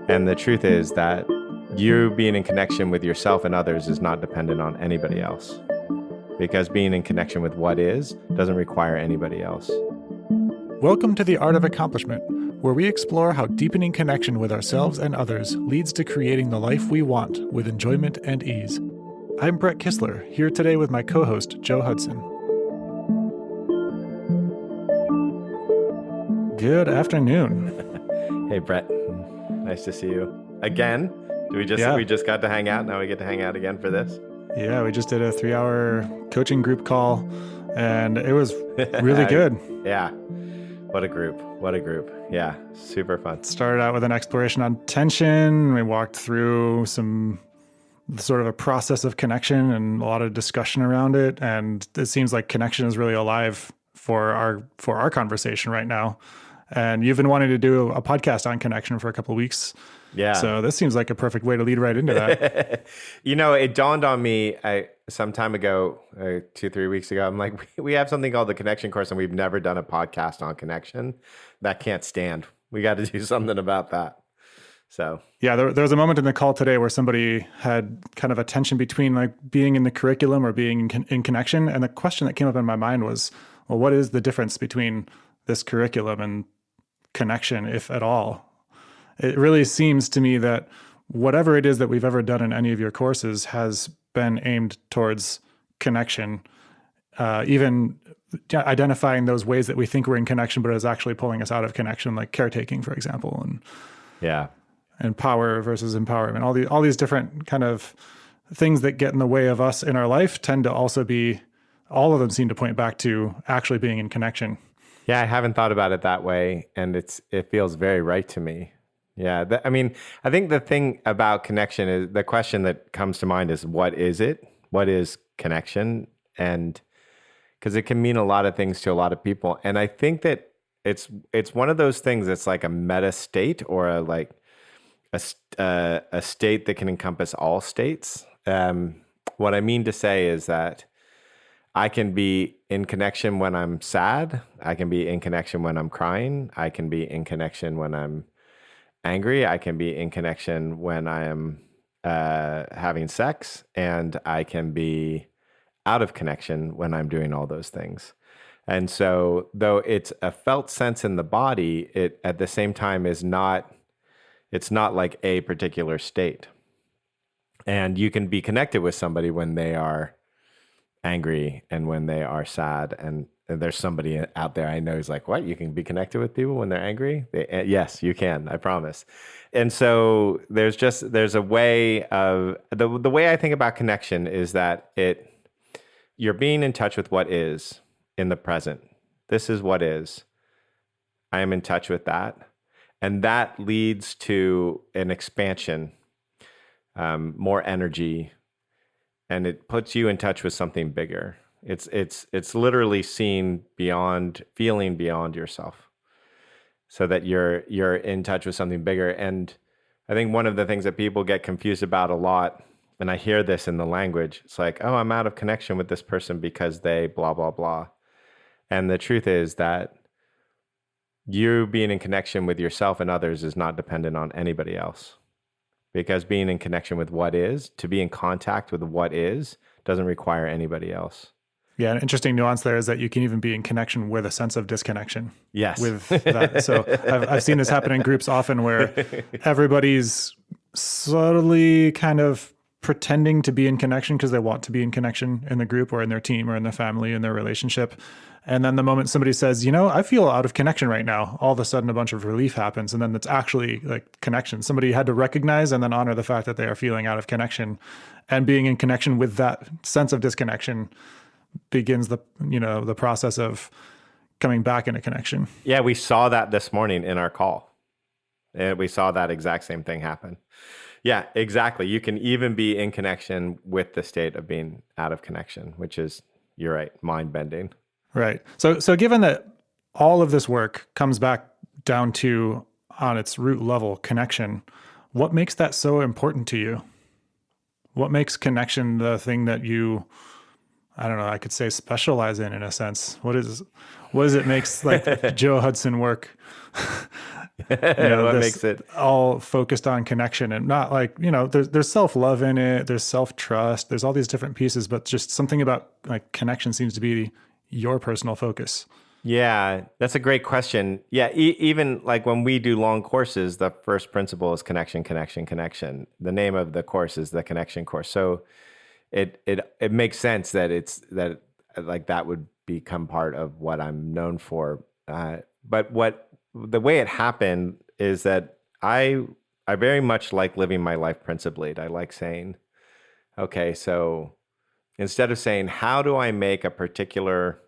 And the truth is that you being in connection with yourself and others is not dependent on anybody else. Because being in connection with what is doesn't require anybody else. Welcome to The Art of Accomplishment, where we explore how deepening connection with ourselves and others leads to creating the life we want with enjoyment and ease. I'm Brett Kistler, here today with my co-host, Joe Hudson. Good afternoon. Hey, Brett. Nice to see you again. We just got to hang out. Now we get to hang out again for this. Yeah, we just did a 3-hour coaching group call, and it was really good. Yeah. What a group. Yeah, super fun. Started out with an exploration on tension. We walked through some sort of a process of connection and a lot of discussion around it. And it seems like connection is really alive for our conversation right now. And you've been wanting to do a podcast on connection for a couple of weeks. Yeah. So this seems like a perfect way to lead right into that. It dawned on me some time ago, 2-3 weeks ago. I'm like, we have something called the Connection Course, and we've never done a podcast on connection. That can't stand. We got to do something about that. So yeah, there was a moment in the call today where somebody had kind of a tension between like being in the curriculum or being in connection. And the question that came up in my mind was, well, what is the difference between this curriculum and connection, if at all? It really seems to me that whatever it is that we've ever done in any of your courses has been aimed towards connection, even identifying those ways that we think we're in connection, but is actually pulling us out of connection, like caretaking, for example, and power versus empowerment. All these different kind of things that get in the way of us in our life tend to also be, all of them seem to point back to actually being in connection. Yeah, I haven't thought about it that way, and it feels very right to me. Yeah, I think the thing about connection is, the question that comes to mind is, what is it? What is connection? And because it can mean a lot of things to a lot of people. And I think that it's one of those things that's like a meta state, or a state that can encompass all states. What I mean to say is that I can be in connection when I'm sad. I can be in connection when I'm crying. I can be in connection when I'm angry. I can be in connection when I am having sex. And I can be out of connection when I'm doing all those things. And so, though it's a felt sense in the body, it at the same time it's not like a particular state. And you can be connected with somebody when they are angry and when they are sad. And there's somebody out there I know who's like, what? You can be connected with people when they're angry? Yes, you can, I promise. And so there's a way of, the way I think about connection is that you're being in touch with what is in the present. This is what is. I am in touch with that. And that leads to an expansion, more energy, and it puts you in touch with something bigger. It's literally feeling beyond yourself, so that you're in touch with something bigger. And I think one of the things that people get confused about a lot, and I hear this in the language, it's like, oh, I'm out of connection with this person because they blah, blah, blah. And the truth is that you being in connection with yourself and others is not dependent on anybody else. Because being in connection with what is, to be in contact with what is, doesn't require anybody else. Yeah, an interesting nuance there is that you can even be in connection with a sense of disconnection. Yes. With that. So I've seen this happen in groups often where everybody's subtly kind of pretending to be in connection because they want to be in connection in the group or in their team or in their family, in their relationship. And then the moment somebody says, I feel out of connection right now, all of a sudden a bunch of relief happens. And then it's actually like connection. Somebody had to recognize and then honor the fact that they are feeling out of connection, and being in connection with that sense of disconnection begins the process of coming back into connection. Yeah, we saw that this morning in our call. And we saw that exact same thing happen. Yeah, exactly. You can even be in connection with the state of being out of connection, which is, you're right, mind-bending. Right. So given that all of this work comes back down to, on its root level, connection, what makes that so important to you? What makes connection the thing that you, I don't know, I could say specialize in a sense? What is it makes like Joe Hudson work What This makes it? all focused on connection and not like, there's self-love in it, there's self-trust, there's all these different pieces, but just something about like connection seems to be your personal focus. Yeah, that's a great question. Yeah, even like when we do long courses, the first principle is connection, connection, connection. The name of the course is the connection course. So it makes sense that it's that like that would become part of what I'm known for. But what the way it happened is that I very much like living my life principled. I like saying, okay, so instead of saying how do I make a particular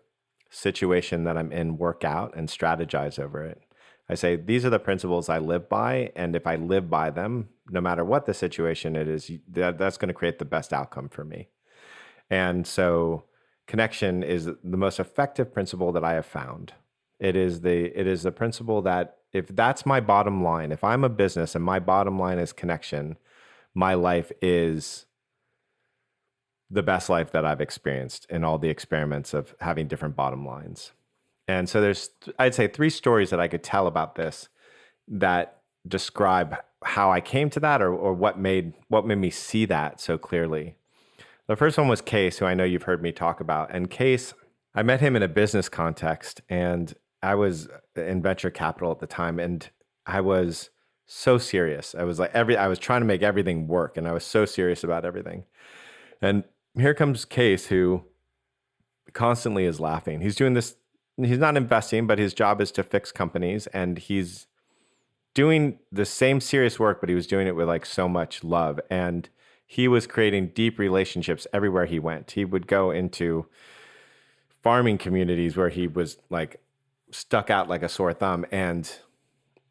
situation that I'm in work out and strategize over it, I say these are the principles I live by, and if I live by them, no matter what the situation it is, that's going to create the best outcome for me. And so connection is the most effective principle that I have found. It is the principle that if that's my bottom line, if I'm a business and my bottom line is connection, my life is the best life that I've experienced in all the experiments of having different bottom lines. And so there's I'd say three stories that I could tell about this that describe how I came to that, or what made me see that so clearly. The first one was Case, who I know you've heard me talk about. And Case, I met him in a business context, and I was in venture capital at the time, and I was so serious. I was trying to make everything work, and I was so serious about everything. And here comes Case, who constantly is laughing. He's doing this, he's not investing, but his job is to fix companies, and he's doing the same serious work, but he was doing it with like so much love. And he was creating deep relationships everywhere he went. He would go into farming communities where he was like stuck out like a sore thumb, and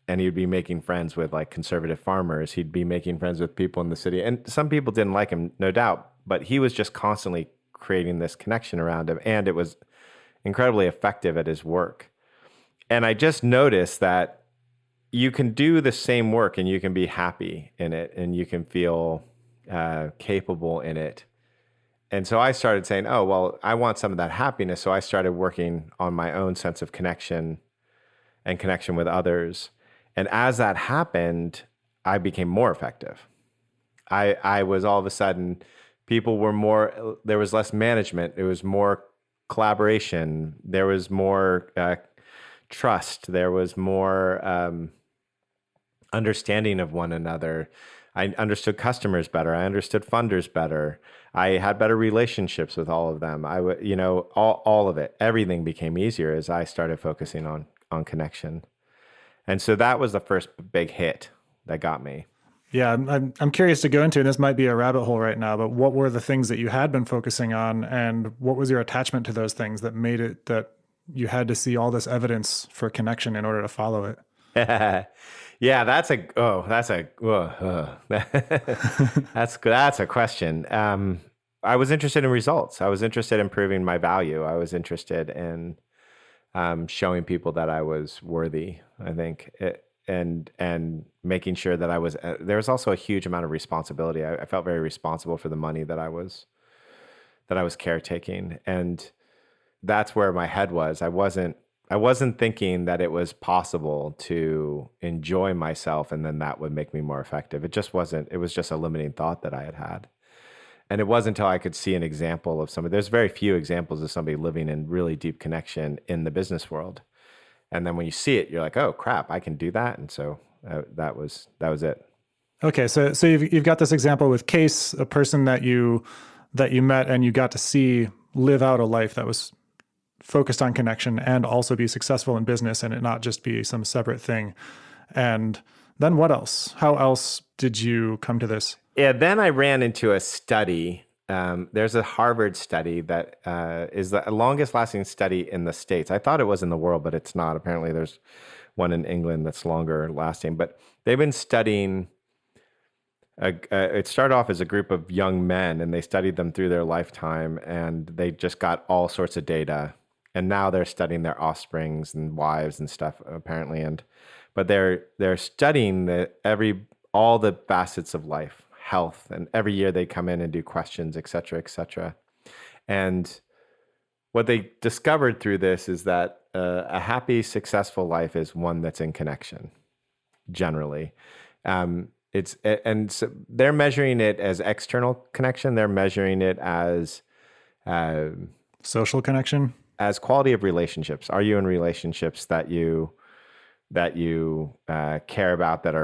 he'd be making friends with like conservative farmers. He'd be making friends with people in the city. And some people didn't like him, no doubt, but he was just constantly creating this connection around him, and it was incredibly effective at his work. And I just noticed that you can do the same work and you can be happy in it, and you can feel capable in it. And so I started saying, oh, well, I want some of that happiness. So I started working on my own sense of connection and connection with others. And as that happened, I became more effective. I was all of a sudden, people were more, there was less management, there was more collaboration, there was more trust, there was more understanding of one another. I understood customers better. I understood funders better. I had better relationships with all of them. I would, all of it, everything became easier as I started focusing on connection. And so that was the first big hit that got me. Yeah, I'm curious to go into, and this might be a rabbit hole right now, but what were the things that you had been focusing on, and what was your attachment to those things that made it that you had to see all this evidence for connection in order to follow it? Yeah, that's a question. I was interested in results. I was interested in proving my value. I was interested in showing people that I was worthy. I think, and making sure that I was. There was also a huge amount of responsibility. I felt very responsible for the money that I was caretaking, and that's where my head was. I wasn't thinking that it was possible to enjoy myself and then that would make me more effective. It just wasn't. It was just a limiting thought that I had had. And it wasn't until I could see an example of somebody. There's very few examples of somebody living in really deep connection in the business world. And then when you see it, you're like, oh crap, I can do that. And so that was it. Okay, so you've got this example with Case, a person that you met and you got to see live out a life that was focused on connection and also be successful in business and it not just be some separate thing. And then what else? How else did you come to this? Yeah, then I ran into a study. There's a Harvard study that is the longest lasting study in the States. I thought it was in the world, but it's not. Apparently, there's one in England that's longer lasting. But they've been studying, it started off as a group of young men, and they studied them through their lifetime, and they just got all sorts of data. And now they're studying their offsprings and wives and stuff, apparently. But they're studying all the facets of life, health, and every year they come in and do questions, et cetera, et cetera. And what they discovered through this is that a happy, successful life is one that's in connection. generally. And so they're measuring it as external connection. They're measuring it uh, Social connection. as quality of relationships. Are you in relationships that you care about, that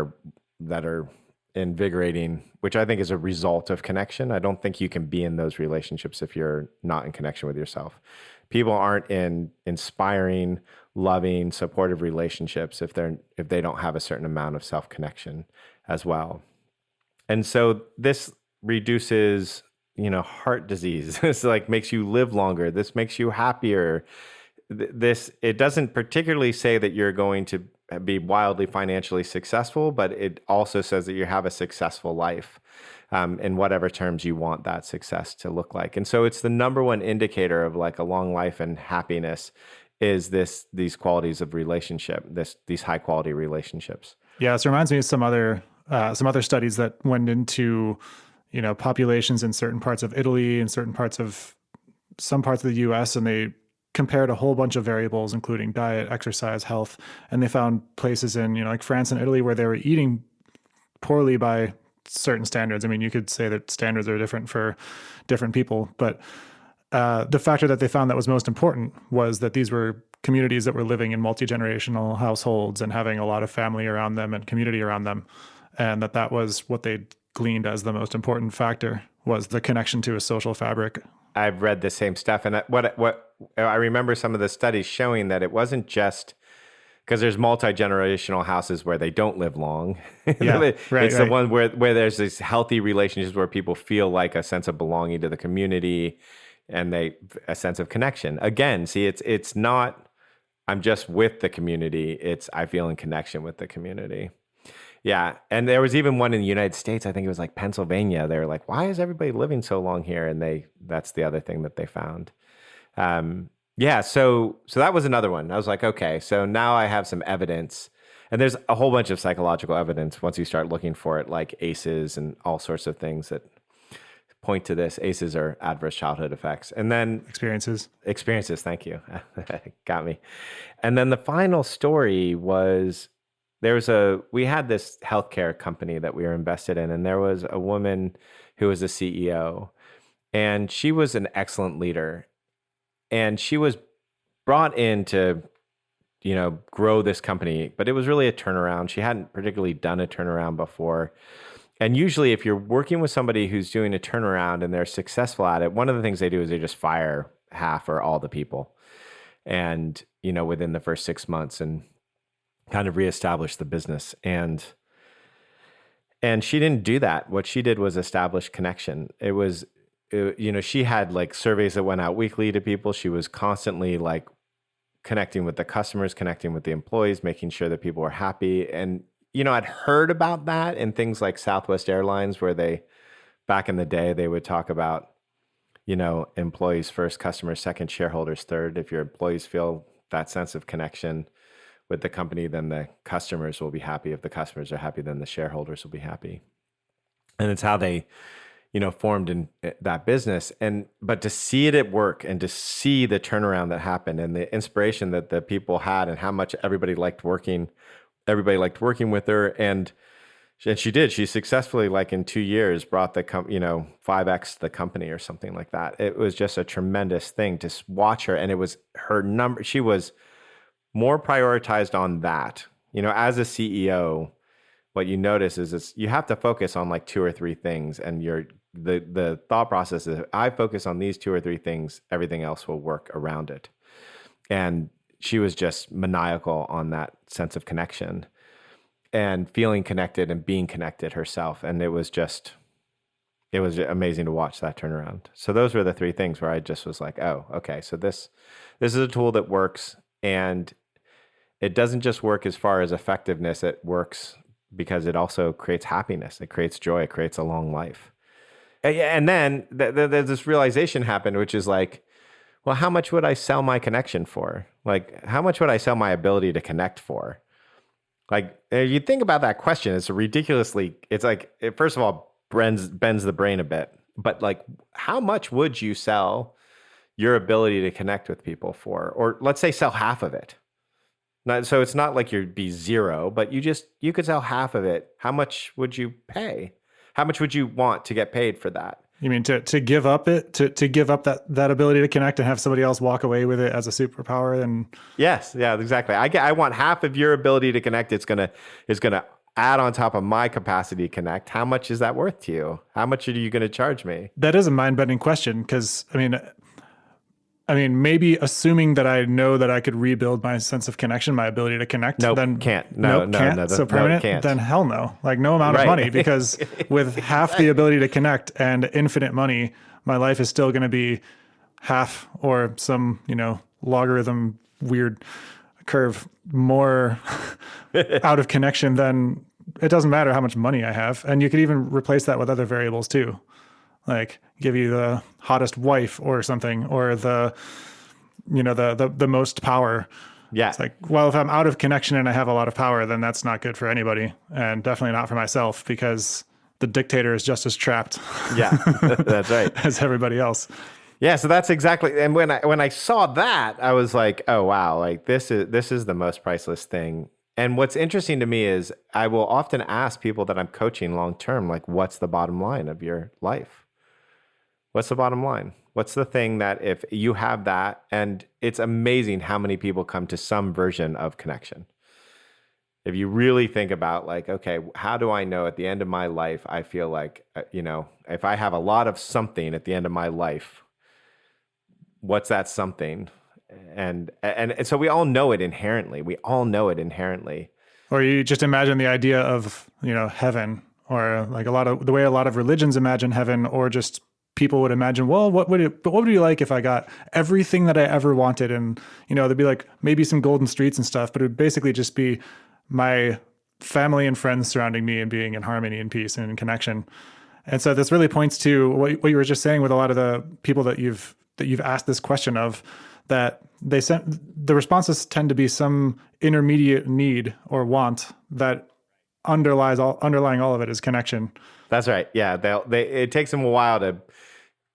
are invigorating, which I think is a result of connection. I don't think you can be in those relationships if you're not in connection with yourself. People aren't in inspiring, loving, supportive relationships if they don't have a certain amount of self connection as well. And so this reduces, heart disease. This like makes you live longer. This makes you happier. This, it doesn't particularly say that you're going to be wildly financially successful, but it also says that you have a successful life, in whatever terms you want that success to look like. And so it's the number one indicator of like a long life and happiness is these qualities of relationship, these high quality relationships. Yeah, so it reminds me of some other studies that went into, populations in certain parts of Italy and some parts of the US, and they compared a whole bunch of variables, including diet, exercise, health, and they found places in, like France and Italy where they were eating poorly by certain standards. I mean, you could say that standards are different for different people, but the factor that they found that was most important was that these were communities that were living in multi-generational households and having a lot of family around them and community around them, and that was what they gleaned as the most important factor, was the connection to a social fabric. I've read the same stuff, and what I remember some of the studies showing that it wasn't just because there's multi-generational houses where they don't live long. Yeah, right, It's the one where there's these healthy relationships where people feel like a sense of belonging to the community and a sense of connection. Again, see, it's not I'm just with the community. It's I feel in connection with the community. Yeah. And there was even one in the United States, I think it was like Pennsylvania. They were like, why is everybody living so long here? And that's the other thing that they found. Yeah. So that was another one. I was like, okay, so now I have some evidence. And there's a whole bunch of psychological evidence once you start looking for it, like ACEs and all sorts of things that point to this. ACEs are adverse childhood effects. And then Experiences. Thank you. Got me. And then the final story was we had this healthcare company that we were invested in, and there was a woman who was the CEO, and she was an excellent leader, and she was brought in to, grow this company, but it was really a turnaround. She hadn't particularly done a turnaround before. And usually if you're working with somebody who's doing a turnaround and they're successful at it, one of the things they do is they just fire half or all the people and, within the first 6 months and kind of reestablish the business. And she didn't do that. What she did was establish connection. She had like surveys that went out weekly to people. She was constantly like connecting with the customers, connecting with the employees, making sure that people were happy. And, I'd heard about that in things like Southwest Airlines, where back in the day, they would talk about, employees first, customers second, shareholders third. If your employees feel that sense of connection with the company, then the customers will be happy. If the customers are happy, then the shareholders will be happy. And it's how they, formed in that business. But to see it at work and to see the turnaround that happened and the inspiration that the people had and how much everybody liked working with her. And she did. She successfully, like in 2 years, brought the 5x the company or something like that. It was just a tremendous thing to watch her. And it was her number. She was more prioritized on that. As a CEO, what you notice is you have to focus on like 2 or 3 things, and the thought process is, I focus on these 2 or 3 things, everything else will work around it. And she was just maniacal on that sense of connection and feeling connected and being connected herself. And it was amazing to watch that turnaround. So those were the 3 things where I just was like, oh, okay, so this is a tool that works. And it doesn't just work as far as effectiveness, it works because it also creates happiness. It creates joy. It creates a long life. And then there's this realization happened, which is like, well, how much would I sell my connection for? Like, how much would I sell my ability to connect for? Like, you think about that question, it's like, it first of all, bends the brain a bit. But like, how much would you sell your ability to connect with people for? Or let's say sell half of it. So it's not like you'd be zero, but you could sell half of it. How much would you pay? How much would you want to get paid for that? You mean to give up to give up that ability to connect and have somebody else walk away with it as a superpower? And Yes, yeah, exactly. I want half of your ability to connect. It's gonna add on top of my capacity to connect. How much is that worth to you? How much are you going to charge me? that is a mind-bending question because I mean, maybe assuming that I know that I could rebuild my sense of connection, my ability to connect, Nope, then can't. No, no, can't. no, So no, permanent, can't. then hell no. Like no amount of Right. money, because with half the ability to connect and infinite money, my life is still going to be half or some, logarithm weird curve more out of connection. Then it doesn't matter how much money I have. And you could even replace that with other variables too. Like give you the hottest wife or something, or the most power. Yeah. It's like, well, if I'm out of connection and I have a lot of power, then that's not good for anybody, and definitely not for myself, because the dictator is just as trapped Yeah, that's right. as everybody else. Yeah, so that's exactly. And when I saw that, I was like, oh wow, like this is the most priceless thing. And what's interesting to me is I will often ask people that I'm coaching long term, like, what's the bottom line of your life? What's the bottom line? What's the thing that if you have that, and it's amazing how many people come to some version of connection. If you really think about like, okay, how do I know at the end of my life, I feel like, if I have a lot of something at the end of my life, what's that something? And so we all know it inherently. We all know it inherently. Or you just imagine the idea of, heaven, or like the way a lot of religions imagine heaven, or just people would imagine, well, what would it be like if I got everything that I ever wanted? And, there'd be like maybe some golden streets and stuff, but it would basically just be my family and friends surrounding me and being in harmony and peace and in connection. And so this really points to what you were just saying with a lot of the people that you've asked this question of, that the responses tend to be some intermediate need or want that underlying all of it is connection. That's right. Yeah, it takes them a while to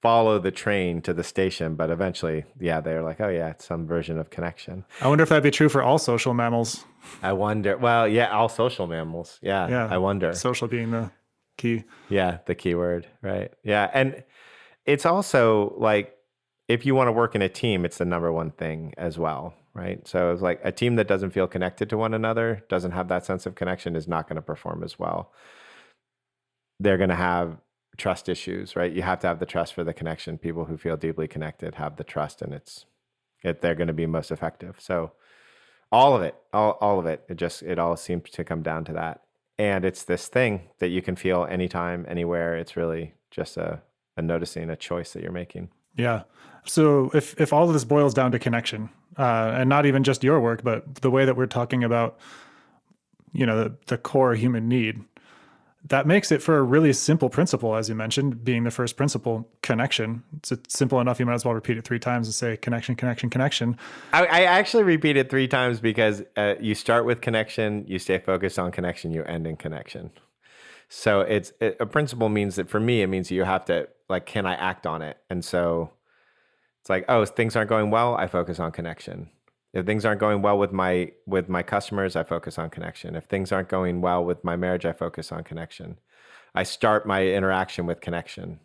follow the train to the station, but eventually, yeah, they're like, oh yeah, it's some version of connection. I wonder if that'd be true for all social mammals. I wonder. Well, yeah, all social mammals. Yeah, I wonder. Social being the key. Yeah, the key word, right? Yeah, and it's also like, if you want to work in a team, it's the number one thing as well, right? So it's like a team that doesn't feel connected to one another, doesn't have that sense of connection, is not going to perform as well. They're going to have trust issues, right? You have to have the trust for the connection. People who feel deeply connected have the trust, and they're going to be most effective. So all of it, it all seems to come down to that. And it's this thing that you can feel anytime, anywhere. It's really just a noticing, a choice that you're making. Yeah. So if all of this boils down to connection, and not even just your work, but the way that we're talking about, the core human need, that makes it for a really simple principle, as you mentioned, being the first principle, connection. It's simple enough. You might as well repeat it 3 times and say connection, connection, connection. I actually repeat it 3 times because you start with connection, you stay focused on connection, you end in connection. So a principle means that, for me, it means you have to, like, can I act on it? And so it's like, oh, things aren't going well, I focus on connection. If things aren't going well with my customers, I focus on connection. If things aren't going well with my marriage, I focus on connection. I start my interaction with connection.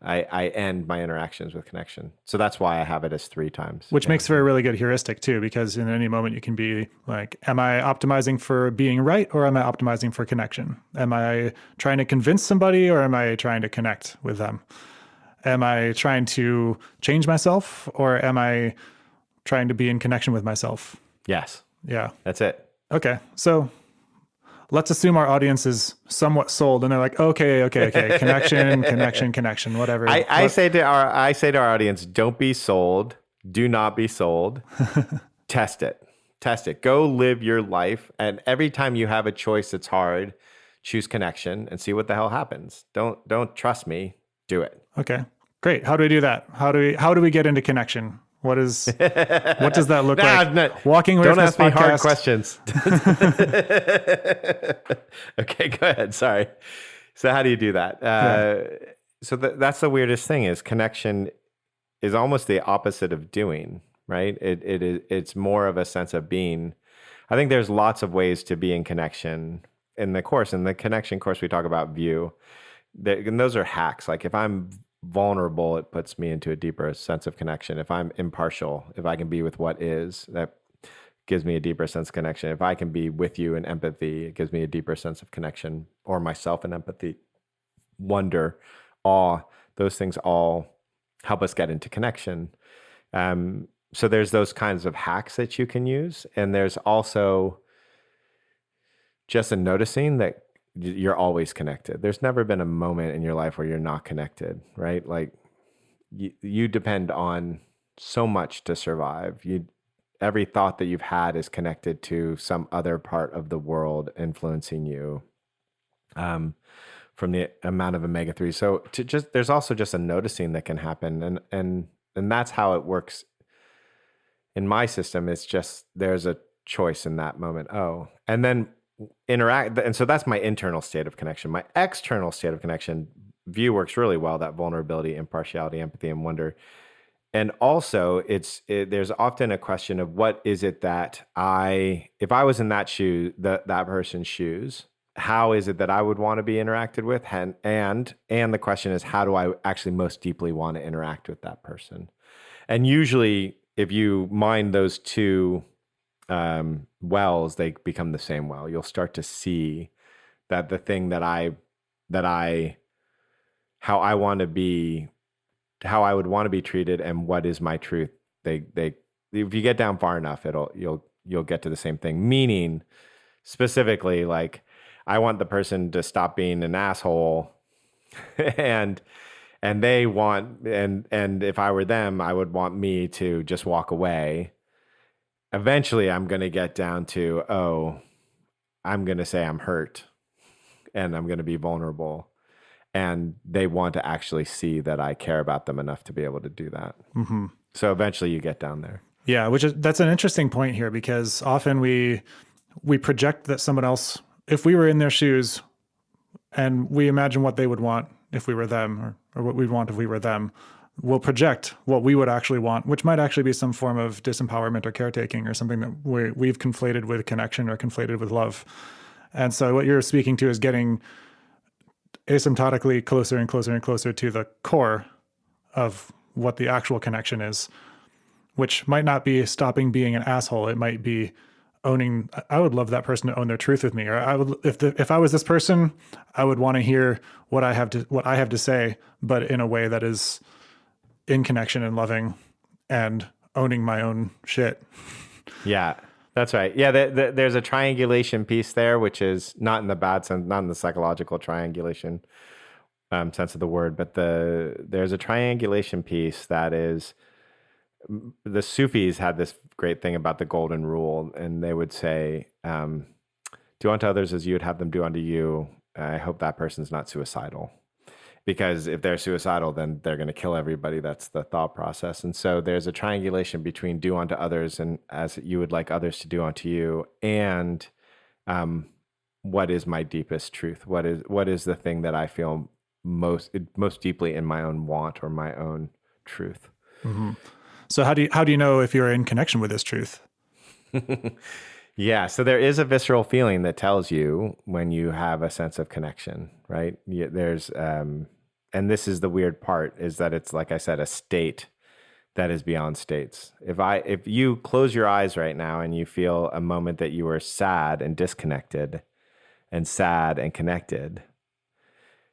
I end my interactions with connection. So that's why I have it as 3 times. Which makes for a really good heuristic too, because in any moment you can be like, am I optimizing for being right, or am I optimizing for connection? Am I trying to convince somebody, or am I trying to connect with them? Am I trying to change myself, or am I trying to be in connection with myself? Yes. Yeah. That's it. Okay. So let's assume our audience is somewhat sold, and they're like, okay. Connection, whatever. I say to our audience, don't be sold. Do not be sold. Test it. Go live your life. And every time you have a choice that's hard, choose connection and see what the hell happens. Don't trust me. Do it. Okay, great. How do we do that? How do we get into connection? What does that look like? No, walking away don't from ask this me hard podcast. questions. Okay, go ahead. Sorry. So how do you do that? So that's the weirdest thing, is connection is almost the opposite of doing, right? It's more of a sense of being. I think there's lots of ways to be in connection in the course. In the connection course, we talk about view. And those are hacks. Like if I'm vulnerable, it puts me into a deeper sense of connection. If I'm impartial, if I can be with what is, that gives me a deeper sense of connection. If I can be with you in empathy, it gives me a deeper sense of connection, or myself in empathy, wonder, awe. Those things all help us get into connection. So there's those kinds of hacks that you can use. And there's also just a noticing that you're always connected. There's never been a moment in your life where you're not connected, right? Like you depend on so much to survive. Every thought that you've had is connected to some other part of the world influencing you, from the amount of omega-3. So there's also just a noticing that can happen. And that's how it works in my system. It's just, there's a choice in that moment. Oh, and then interact. And so that's my internal state of connection. My external state of connection, view, works really well. That vulnerability, impartiality, empathy, and wonder. And also there's often a question of what is it that if I was in that that person's shoes, how is it that I would want to be interacted with? And the question is, how do I actually most deeply want to interact with that person? And usually if you mind those two wells, they become the same well. You'll start to see that the thing how I want to be, how I would want to be treated, and what is my truth. If you get down far enough, you'll get to the same thing. Meaning, specifically, like I want the person to stop being an asshole, and they want, and if I were them, I would want me to just walk away. Eventually, I'm going to get down to, I'm going to say I'm hurt, and I'm going to be vulnerable. And they want to actually see that I care about them enough to be able to do that. Mm-hmm. So eventually you get down there. Yeah, that's an interesting point here, because often we project that someone else, if we were in their shoes and we imagine what they would want if we were them, or what we'd want if we were them, we'll project what we would actually want, which might actually be some form of disempowerment or caretaking, or something that we've conflated with connection or conflated with love. And so what you're speaking to is getting asymptotically closer and closer and closer to the core of what the actual connection is, which might not be stopping being an asshole. It might be owning. I would love that person to own their truth with me, or I would, if I was this person, I would want to hear what I have to say, but in a way that is in connection and loving and owning my own shit. Yeah. That's right. Yeah, there's a triangulation piece there, which is not in the bad sense, not in the psychological triangulation sense of the word, but there's a triangulation piece that is, the Sufis had this great thing about the golden rule, and they would say, do unto others as you would have them do unto you. I hope that person's not suicidal. Because if they're suicidal, then they're going to kill everybody. That's the thought process. And so there's a triangulation between do unto others and as you would like others to do unto you, and what is my deepest truth? What is the thing that I feel most deeply in my own want or my own truth? Mm-hmm. So how do you know if you're in connection with this truth? Yeah, so there is a visceral feeling that tells you when you have a sense of connection, right? There's, and this is the weird part, is that it's, like I said, a state that is beyond states. If you close your eyes right now and you feel a moment that you were sad and disconnected, and sad and connected,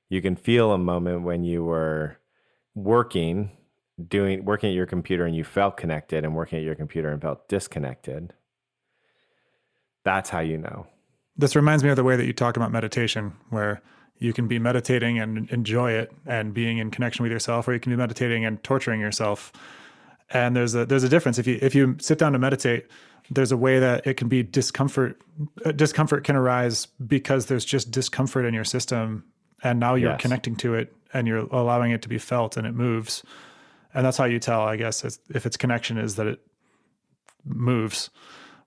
you can feel a moment when you were working at your computer and you felt connected, and working at your computer and felt disconnected. That's how you know. This reminds me of the way that you talk about meditation, where you can be meditating and enjoy it and being in connection with yourself, or you can be meditating and torturing yourself. And there's a difference. If you sit down to meditate, there's a way that it can be discomfort. Discomfort can arise because there's just discomfort in your system, and now you're connecting to it and you're allowing it to be felt, and it moves. And that's how you tell, I guess, if it's connection, is that it moves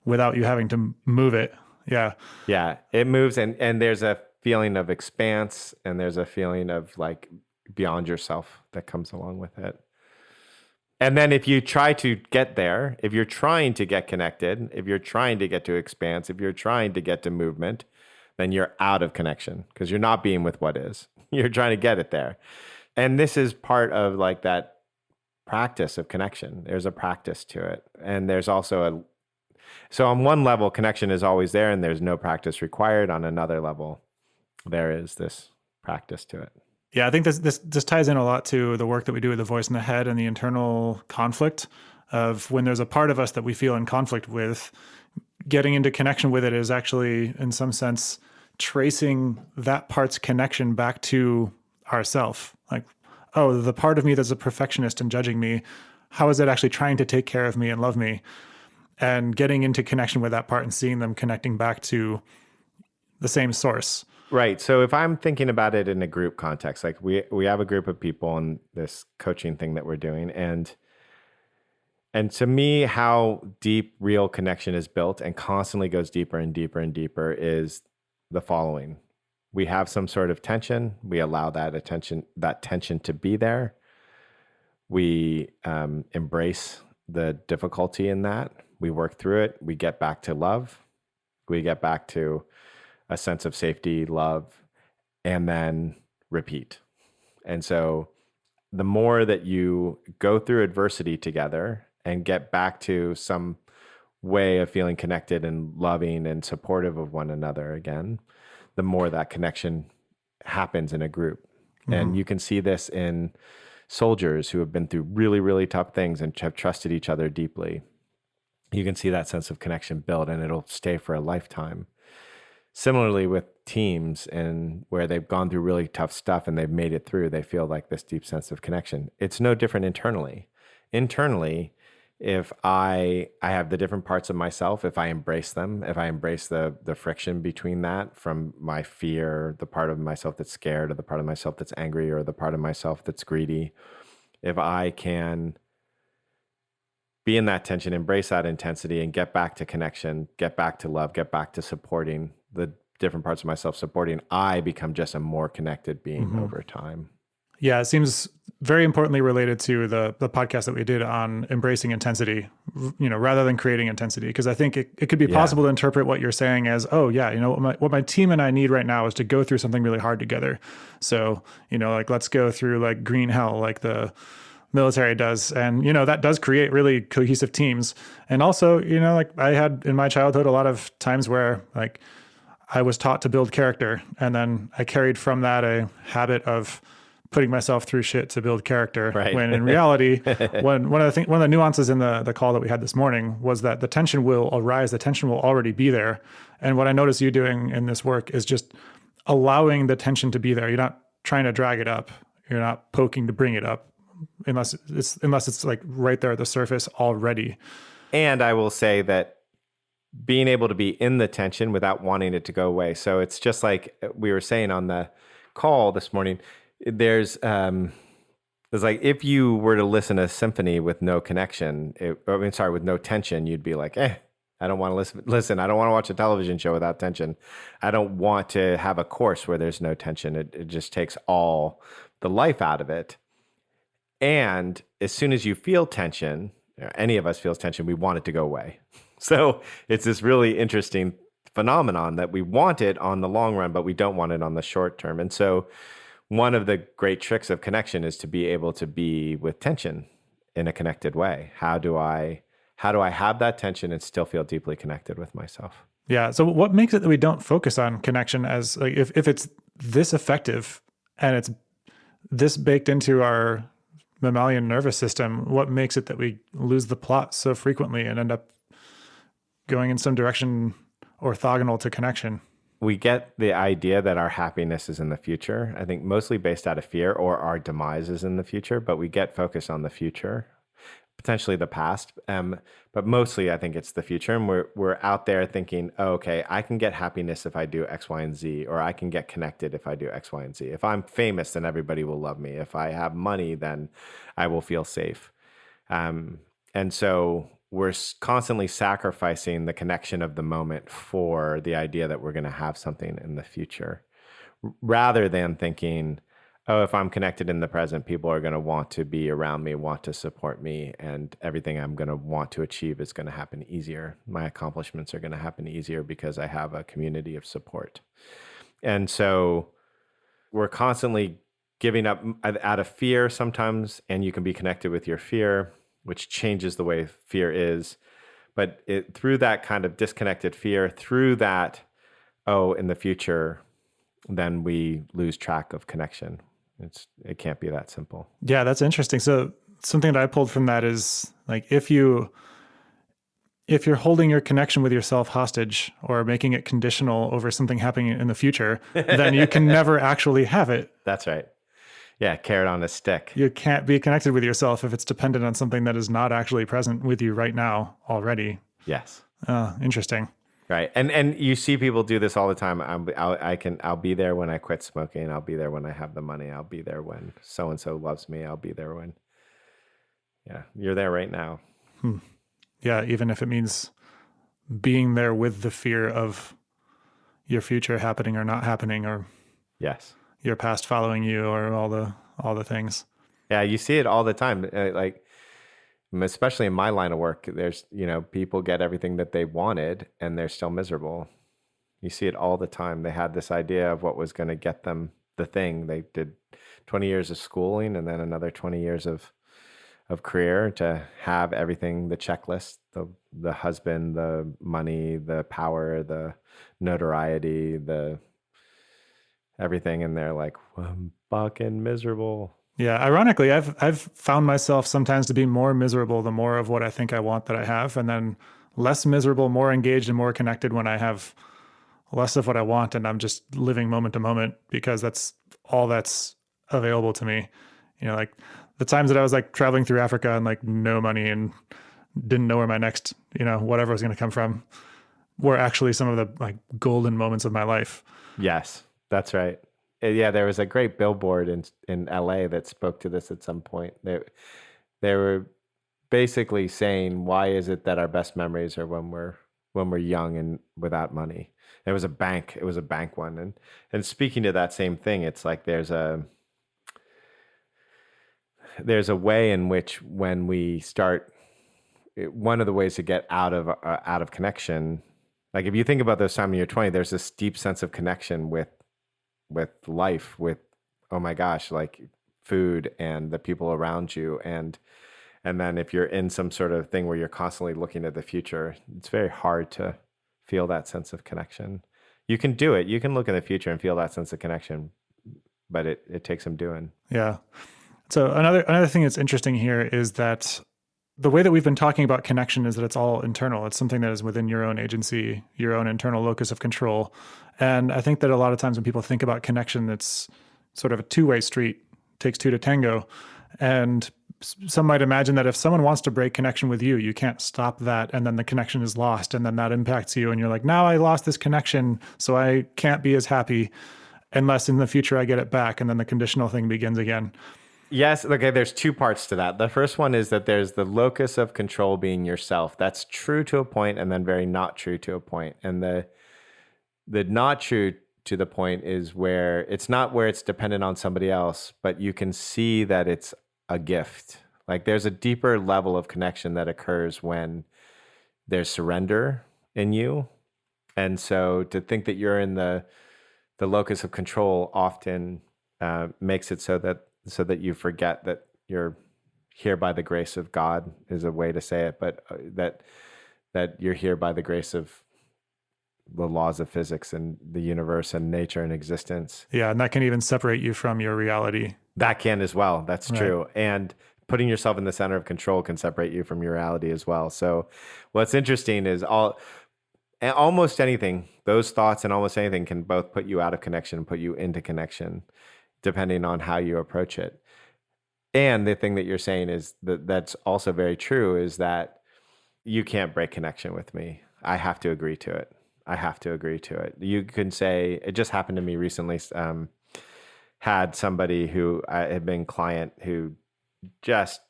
without you having to move it. Yeah. Yeah. It moves, and there's a feeling of expanse, and there's a feeling of like beyond yourself that comes along with it. And then if you try to get there, if you're trying to get connected, if you're trying to get to expanse, if you're trying to get to movement, then you're out of connection because you're not being with what is. You're trying to get it there. And this is part of like that practice of connection. There's a practice to it. And there's also so on one level, connection is always there and there's no practice required. On another level, there is this practice to it. Yeah, I think this ties in a lot to the work that we do with the voice in the head and the internal conflict of when there's a part of us that we feel in conflict with, getting into connection with it is actually, in some sense, tracing that part's connection back to ourself. Like, oh, the part of me that's a perfectionist and judging me, how is it actually trying to take care of me and love me? And getting into connection with that part and seeing them connecting back to the same source. Right. So if I'm thinking about it in a group context, like we have a group of people in this coaching thing that we're doing, and to me, how deep real connection is built and constantly goes deeper and deeper and deeper is the following. We have some sort of tension. We allow that tension to be there. We embrace the difficulty in that. We work through it. We get back to love. We get back to a sense of safety, love, and then repeat. And so the more that you go through adversity together and get back to some way of feeling connected and loving and supportive of one another again, the more that connection happens in a group. Mm-hmm. And you can see this in soldiers who have been through really, really tough things and have trusted each other deeply. You can see that sense of connection build, and it'll stay for a lifetime. Similarly with teams and where they've gone through really tough stuff and they've made it through, they feel like this deep sense of connection. It's no different internally. Internally, if I have the different parts of myself, if I embrace them, if I embrace the friction between that, from my fear, the part of myself that's scared, or the part of myself that's angry, or the part of myself that's greedy, if I can be in that tension, embrace that intensity, and get back to connection, get back to love, get back to supporting the different parts of myself, I become just a more connected being over time. Yeah, it seems very importantly related to the podcast that we did on embracing intensity, rather than creating intensity. Because I think it could be possible to interpret what you're saying as, oh yeah, what my team and I need right now is to go through something really hard together. So, like let's go through like green hell, like the military does. And, that does create really cohesive teams. And also, like I had in my childhood, a lot of times where like I was taught to build character. And then I carried from that a habit of putting myself through shit to build character. Right. When in reality, one of the nuances in the call that we had this morning was that the tension will arise. The tension will already be there. And what I notice you doing in this work is just allowing the tension to be there. You're not trying to drag it up. You're not poking to bring it up. Unless it's like right there at the surface already. And I will say that being able to be in the tension without wanting it to go away. So it's just like we were saying on the call this morning, there's like, if you were to listen to a symphony with no connection, with no tension, you'd be like, I don't want to listen. I don't want to watch a television show without tension. I don't want to have a course where there's no tension. It just takes all the life out of it. And as soon as you feel tension, any of us feels tension, we want it to go away. So it's this really interesting phenomenon that we want it on the long run, but we don't want it on the short term. And so one of the great tricks of connection is to be able to be with tension in a connected way. How do I have that tension and still feel deeply connected with myself? Yeah. So what makes it that we don't focus on connection as like, if it's this effective and it's this baked into our mammalian nervous system, what makes it that we lose the plot so frequently and end up going in some direction orthogonal to connection? We get the idea that our happiness is in the future, I think mostly based out of fear, or our demise is in the future, but we get focused on the future, potentially the past. But mostly I think it's the future. And we're out there thinking, oh, okay, I can get happiness if I do X, Y, and Z, or I can get connected if I do X, Y, and Z. If I'm famous, then everybody will love me. If I have money, then I will feel safe. And so we're constantly sacrificing the connection of the moment for the idea that we're going to have something in the future, rather than thinking, oh, if I'm connected in the present, people are going to want to be around me, want to support me, and everything I'm going to want to achieve is going to happen easier. My accomplishments are going to happen easier because I have a community of support. And so we're constantly giving up out of fear sometimes, and you can be connected with your fear, which changes the way fear is. But through that kind of disconnected fear, through that, oh, in the future, then we lose track of connection. It can't be that simple. Yeah, that's interesting. So something that I pulled from that is like if you're holding your connection with yourself hostage or making it conditional over something happening in the future, then you can never actually have it. That's right. Yeah, carrot on a stick. You can't be connected with yourself if it's dependent on something that is not actually present with you right now already. Yes. Interesting. Right. And you see people do this all the time. I'll be there when I quit smoking. I'll be there when I have the money. I'll be there when so-and-so loves me. I'll be there when, yeah, you're there right now. Yeah. Even if it means being there with the fear of your future happening or not happening, or yes, your past following you, or all the things. Yeah. You see it all the time. Like, especially in my line of work, there's, people get everything that they wanted and they're still miserable. You see it all the time. They had this idea of what was going to get them the thing. They did 20 years of schooling and then another 20 years of career to have everything, the checklist, the husband, the money, the power, the notoriety, the everything. And they're like, well, I'm fucking miserable. Yeah, ironically, I've found myself sometimes to be more miserable the more of what I think I want that I have, and then less miserable, more engaged and more connected when I have less of what I want and I'm just living moment to moment because that's all that's available to me. Like the times that I was like traveling through Africa and like no money and didn't know where my next, whatever was going to come from were actually some of the like golden moments of my life. Yes, that's right. Yeah, there was a great billboard in LA that spoke to this at some point. They were basically saying, why is it that our best memories are when we're young and without money? It was a bank one. And speaking to that same thing, it's like there's a way in which when we start, one of the ways to get out of connection, like if you think about those times when you're 20, there's this deep sense of connection with life, with, oh my gosh, like food and the people around you. And then if you're in some sort of thing where you're constantly looking at the future, it's very hard to feel that sense of connection. You can do it. You can look in the future and feel that sense of connection, but it takes some doing. Yeah. So another thing that's interesting here is that the way that we've been talking about connection is that it's all internal. It's something that is within your own agency, your own internal locus of control. And I think that a lot of times when people think about connection, it's sort of a two-way street. It takes two to tango. And some might imagine that if someone wants to break connection with you, you can't stop that. And then the connection is lost. And then that impacts you. And you're like, now I lost this connection, so I can't be as happy unless in the future I get it back. And then the conditional thing begins again. Yes. Okay. There's two parts to that. The first one is that there's the locus of control being yourself. That's true to a point and then very not true to a point. And the not true to the point is where it's not where it's dependent on somebody else, but you can see that it's a gift. Like there's a deeper level of connection that occurs when there's surrender in you. And so to think that you're in the locus of control often makes it so that you forget that you're here by the grace of God is a way to say it, but that you're here by the grace of the laws of physics and the universe and nature and existence. Yeah, and that can even separate you from your reality. That can as well. That's Right. true. And putting yourself in the center of control can separate you from your reality as well. So what's interesting is almost anything, those thoughts and almost anything can both put you out of connection and put you into connection, depending on how you approach it. And the thing that you're saying is that's also very true is that you can't break connection with me. I have to agree to it. You can say, it just happened to me recently, had somebody who had been client who just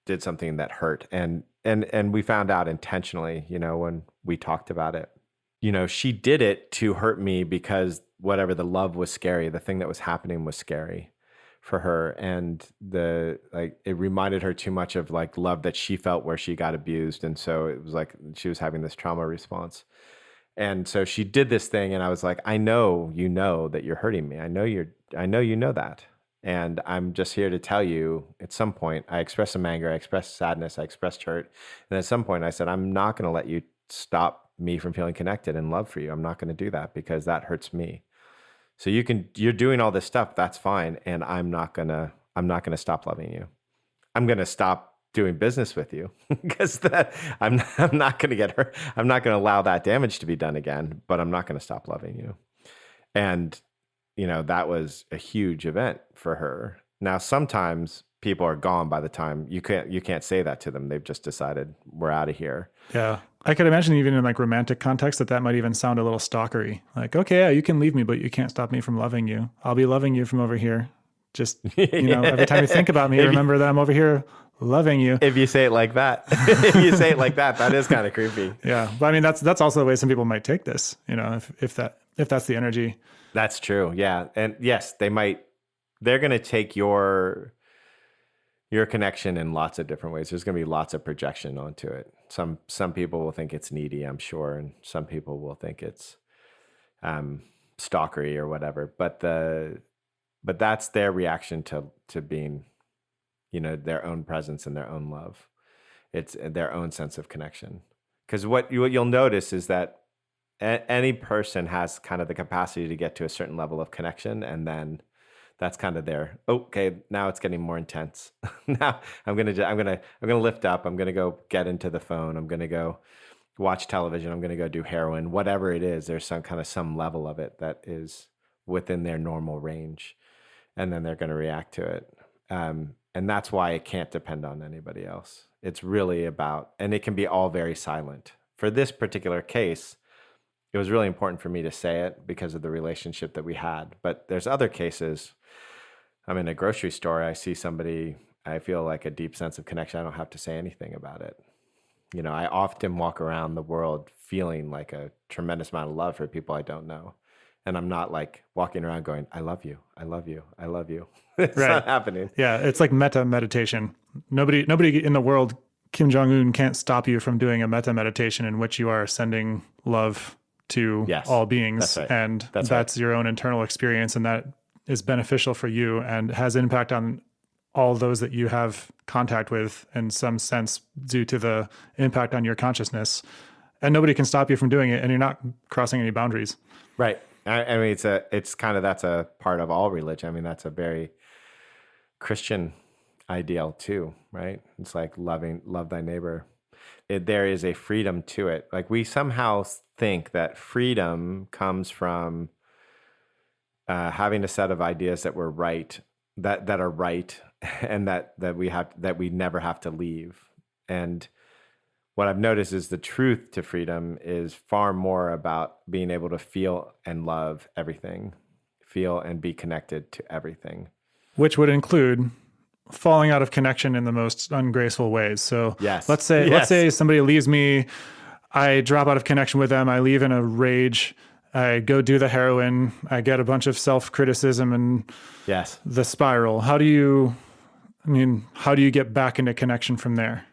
did something that hurt. And we found out intentionally, when we talked about it, she did it to hurt me because whatever the love was scary, the thing that was happening was scary. for her, and the like it reminded her too much of like love that she felt where she got abused, and so it was like she was having this trauma response. And so she did this thing, and I was like, I know you know that you're hurting me. I know you know that. And I'm just here to tell you at some point, I expressed some anger, I expressed sadness, I expressed hurt. And at some point I said, I'm not going to let you stop me from feeling connected and love for you. I'm not going to do that because that hurts me. So you're doing all this stuff, that's fine. And I'm not going to stop loving you. I'm going to stop doing business with you because I'm not going to get hurt. I'm not going to allow that damage to be done again, but I'm not going to stop loving you. And, that was a huge event for her. Now, sometimes people are gone by the time you can't say that to them. They've just decided we're out of here. Yeah. I could imagine even in like romantic context that might even sound a little stalkery. Like, okay, yeah, you can leave me, but you can't stop me from loving you. I'll be loving you from over here. Just, every time you think about me, remember that I'm over here loving you. If you say it like that, that is kind of creepy. Yeah. But I mean, that's also the way some people might take this, if that's the energy. That's true. Yeah. And yes, they're going to take your connection in lots of different ways. There's going to be lots of projection onto it. Some people will think it's needy, I'm sure. And some people will think it's, stalkery or whatever, but that's their reaction to being, their own presence and their own love. It's their own sense of connection. Because what you'll notice is that any person has kind of the capacity to get to a certain level of connection, and then that's kind of okay, now it's getting more intense. Now I'm gonna lift up. I'm gonna go get into the phone. I'm gonna go watch television. I'm gonna go do heroin. Whatever it is, there's some level of it that is within their normal range, and then they're gonna react to it. And that's why it can't depend on anybody else. It's really about, and it can be all very silent. For this particular case, it was really important for me to say it because of the relationship that we had. But there's other cases. I'm in a grocery store. I see somebody, I feel like a deep sense of connection. I don't have to say anything about it. I often walk around the world feeling like a tremendous amount of love for people I don't know. And I'm not like walking around going, I love you, I love you, I love you. It's not happening. Yeah, it's like meta meditation. Nobody in the world, Kim Jong-un can't stop you from doing a meta meditation in which you are sending love to all beings. That's right. And that's your own internal experience, and that is beneficial for you and has impact on all those that you have contact with in some sense due to the impact on your consciousness. And nobody can stop you from doing it, and you're not crossing any boundaries. Right. I mean, that's a part of all religion. I mean, that's a very Christian ideal too, right? It's like love thy neighbor. There is a freedom to it. Like we somehow think that freedom comes from having a set of ideas that were right, that are right, and that we never have to leave. And what I've noticed is the truth to freedom is far more about being able to feel and love everything, feel and be connected to everything. Which would include falling out of connection in the most ungraceful ways. So yes. let's say somebody leaves me, I drop out of connection with them, I leave in a rage, I go do the heroin, I get a bunch of self-criticism and the spiral. How do you get back into connection from there?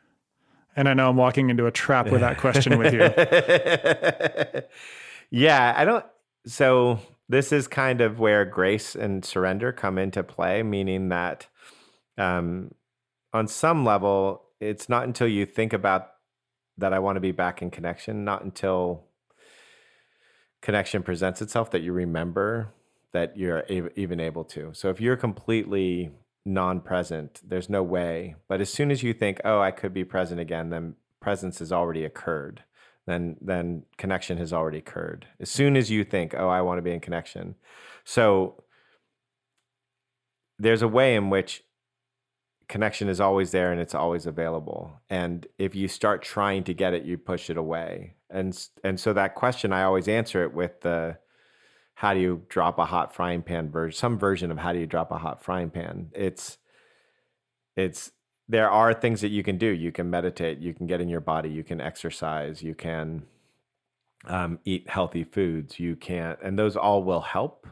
And I know I'm walking into a trap with that question with you. Yeah, so this is kind of where grace and surrender come into play, meaning that on some level, it's not until you think about that I want to be back in connection, not until connection presents itself that you remember that you're even able to. So if you're completely non-present, there's no way. But as soon as you think, oh, I could be present again, then presence has already occurred. Then connection has already occurred. As soon as you think, oh, I want to be in connection. So there's a way in which connection is always there and it's always available. And if you start trying to get it, you push it away. And so that question, I always answer it with how do you drop a hot frying pan version, some version of how do you drop a hot frying pan. There are things that you can do. You can meditate, you can get in your body, you can exercise, you can eat healthy foods, and those all will help.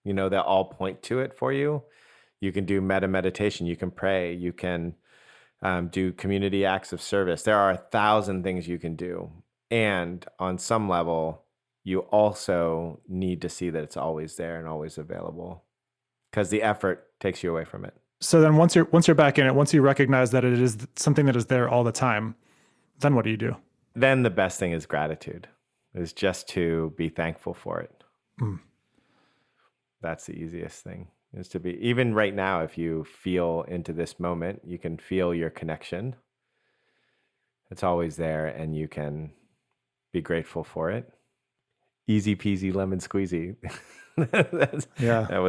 They'll all point to it for you. You can do meta meditation. You can pray. You can do community acts of service. There are 1,000 things you can do. And on some level, you also need to see that it's always there and always available, because the effort takes you away from it. So then once you're back in it, once you recognize that it is something that is there all the time, then what do you do? Then the best thing is gratitude, is just to be thankful for it. That's the easiest thing, is to be, even right now, if you feel into this moment, you can feel your connection. It's always there, and you can be grateful for it. Easy peasy lemon squeezy. That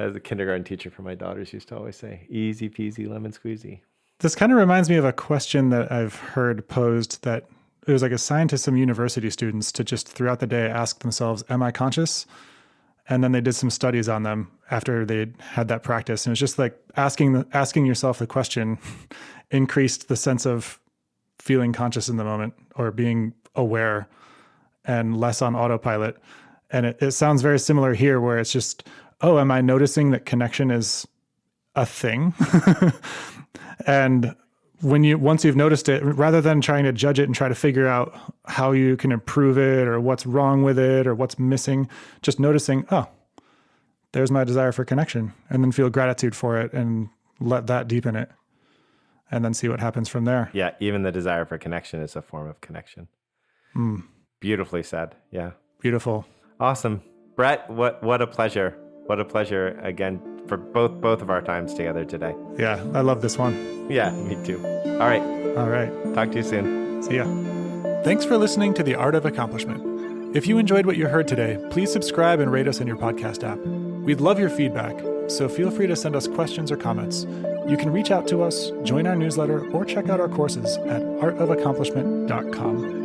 was a kindergarten teacher for my daughters used to always say, easy peasy lemon squeezy. This kind of reminds me of a question that I've heard posed, that it was like assigned to some university students to just throughout the day ask themselves, am I conscious? And then they did some studies on them after they had that practice. And it's just like asking yourself the question increased the sense of feeling conscious in the moment, or being aware and less on autopilot. And it sounds very similar here, where it's just, oh, am I noticing that connection is a thing? And once you've noticed it, rather than trying to judge it and try to figure out how you can improve it or what's wrong with it or what's missing, just noticing, oh, there's my desire for connection, and then feel gratitude for it and let that deepen it, and then see what happens from there. Yeah, even the desire for connection is a form of connection. Beautifully said. Yeah. Beautiful. Awesome. Brett, what a pleasure. What a pleasure again for both of our times together today. Yeah, I love this one. Yeah, me too. All right. Talk to you soon. See ya. Thanks for listening to The Art of Accomplishment. If you enjoyed what you heard today, please subscribe and rate us in your podcast app. We'd love your feedback, so feel free to send us questions or comments. You can reach out to us, join our newsletter, or check out our courses at artofaccomplishment.com.